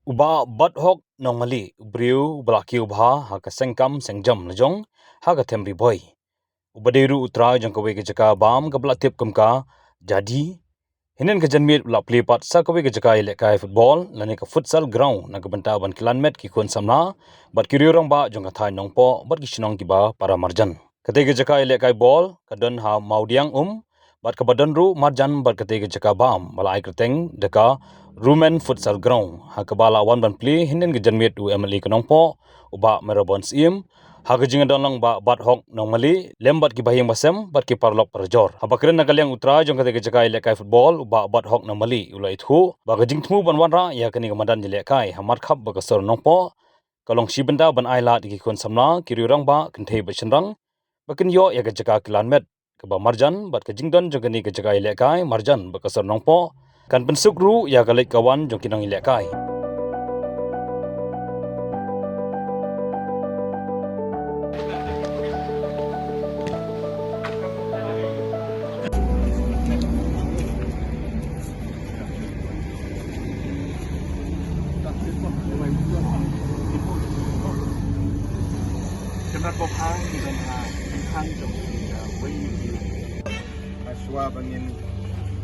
Uba bat hok normally briu blaki ubha ha ka sengkam sengjam najong ha ka themri boy ubaderu utra jang kawe ke jaka bam ka blatip kumka jadi hinen ka janmit la play pat sa kawe ke jaka ile kai football lane ka futsal ground na ka banta ban kilanmet ki kon samna bat ki riorang ba jong ka thai nongpo bat ki sinong ki ba para marjan kate ke jaka ile kai ball ka don ha maudiang bat ka badan ru marjan bat kate ke jaka bam malai kreteng deka Rumen Futsal Ground hakabala wan ban play hinen ge janmit u emali kanongpo uba merabons im hagajing donlang ba bat hok normally lembat ki bahing basem bat ki parlok parjor habakren nagalyang utra jong kate ge jakai lekai football uba bat hok normally ulai thu ba gajing thmu ban wanra ya kani gamadan jele kai hamar khap ba kasor nongpo kalong shibenda ban aila ki kon samna kirurang ba kenthe bachenrang bakin yo ya ge jaka kilanmet ke ba marjan bat ka jingdon jong kani ge jakai lekai marjan ba kasor nongpo kan pensuk ru ya galek kawan jong kinang ilekai Kenapa pokang dan khang trong với Aswa bangin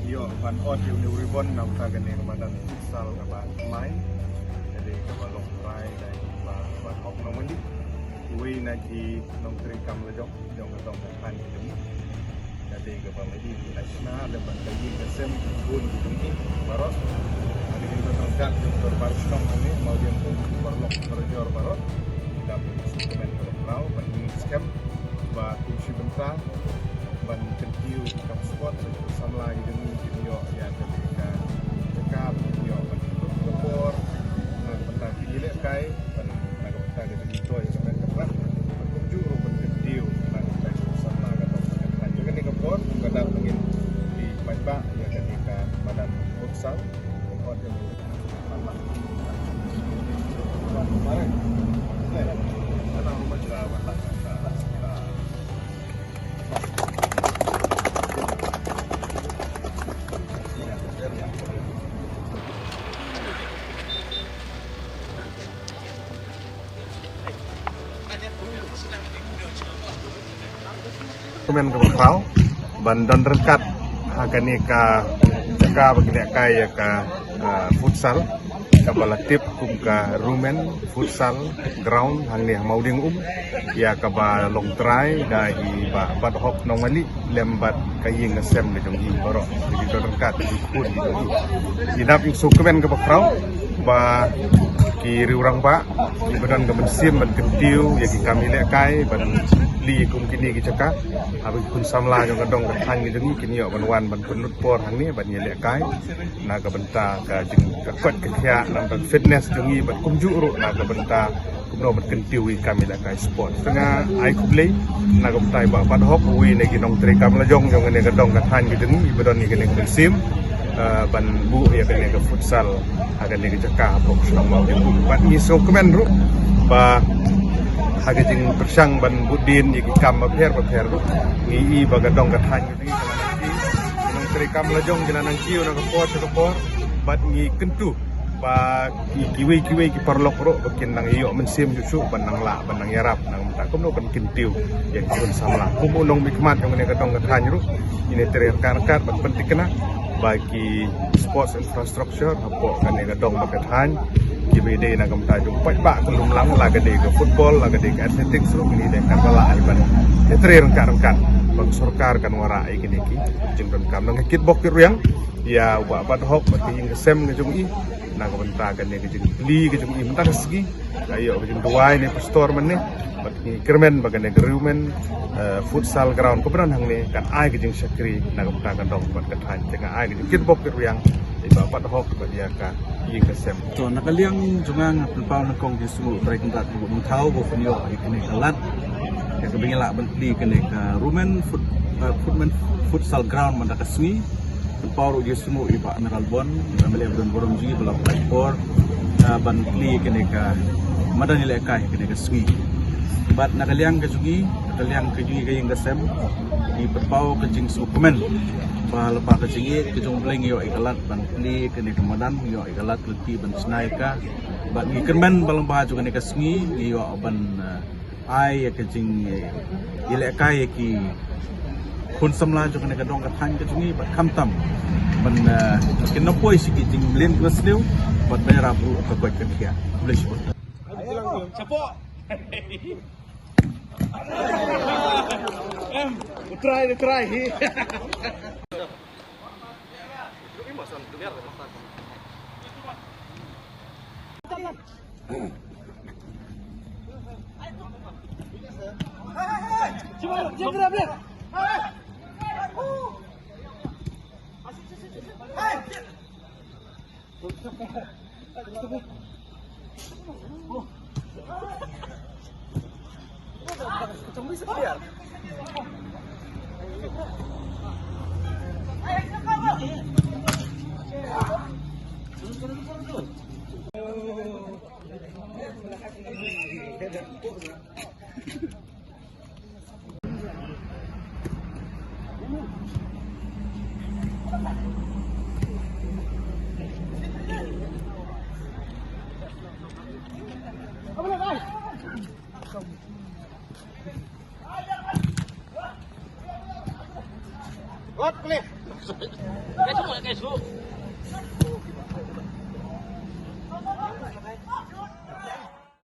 yo van audio new ribbon nam ta gane ramadan futsal ka ba mai jadi ka balong rai dai ba ba hok no mandi we na ki nong tri kam la jong jong ka tong kan ni jadi ka ba mai di nasional dan ban ka yi ka sem pun ni baros ani ni ka tong kat jong tor barcelona ni mau dia pun perlok berjor baros dapat instrumen kalau ban ni scam ba kunci bentar ban kentiu kam sport samla dengan video ya ketika dekat video ban kompor tentang gile kai ban nak kita ada video yang kena kerak kunju ban kentiu ban kita samla kan juga ni kompor kada mungkin di Paipa ya ketika badan futsal kompor yang lama kemarin ada rumah jerawat Kemen ke Bakrau, bandan rekat akan ka jaka begini kaya ka futsal, ka balatip kum ka Rumen Futsal Ground hang ni mau ding ya ka ba long try dahi ba bat hok normally lembat kaying ngasem de jong baro jadi rekat di pun di dap yung sukemen ke Bakrau ba ki riurang ba di badan ka mensim ban kentiu ya ki kami lekai ban li kum kini ki caka abi kun samla jong kadong ka than ki jeng kini yo ban wan ban penut por hang ni ban yele kai na ka benta ka jeng ka kwat ka khia lam ban fitness jeng ban kum ju ru na ka benta kum no ban kentiu wi kami lekai sport tengah ai ku play na ka tai ba ban hop wi ne ki nong tre kam la jong jong ne kadong ka than ki jeng i badan ni ki ne sim ban bu ya kene ke futsal akan ni caka profesional mau ban ni so komen ru ba haga jing persang ban budin yiki kam maper ru ngi bagadong kathan ni nang tri kam la jong jalan kiu na kapor bat ngi kentu ba kiwi ki parlok ro bakin nang iyo mensim jusu ban nang la ban nang yarap nang ta kum no ban kintiu ya kun samla kum unong mikmat yang ne kadong kathan ru ini terkar ban penting kena bagi sports infrastructure apo kane kadong makathan kibede na kamta jung pa kelum lang la gede ke football la gede ke athletics ru ini de kan bala alban tetre rengkat bang sarkar kan wara ai kini ki jeng dan kam nang kitbok yang ya wa bat hok bati ing sem ke jung i na kamta kan ne ke jeng li ke jung i mentang segi ayo ke jung duai ne pastor men ne bati kermen bagane Rumen Futsal Ground kebenaran hang ni kan ai ke jeng sakri na kamta kan dong bat kathan tengah ai ke kitbok yang ibapat hok dia ka ing kesem to nakaliang jungang pelpau nakong disu trek ngat mung thau go funyo ikene kalat ya kebingela bentli kene ka Rumen Futsal Ground mandaka sui pelpau ro disu iba Meralbon amele don boromji bela paipor bentli kene ka madani lekai kene ka sui bat nakaliang ka jugi ka ing kesem di berpau kecing Superman. Bah lepas kecing ini kejung bling yo ikalat ban pli kene kemudan yo ikalat leti ban snaika. Ban ikerman balang bah juga ne kasmi yo ban ai kecing ilekai ki kun samla juga ne kadong kathan kecing ban kamtam. Ban kinopoi sikit jing blin glaslew ban bayarabu ka kwat kia. Bless you. Try.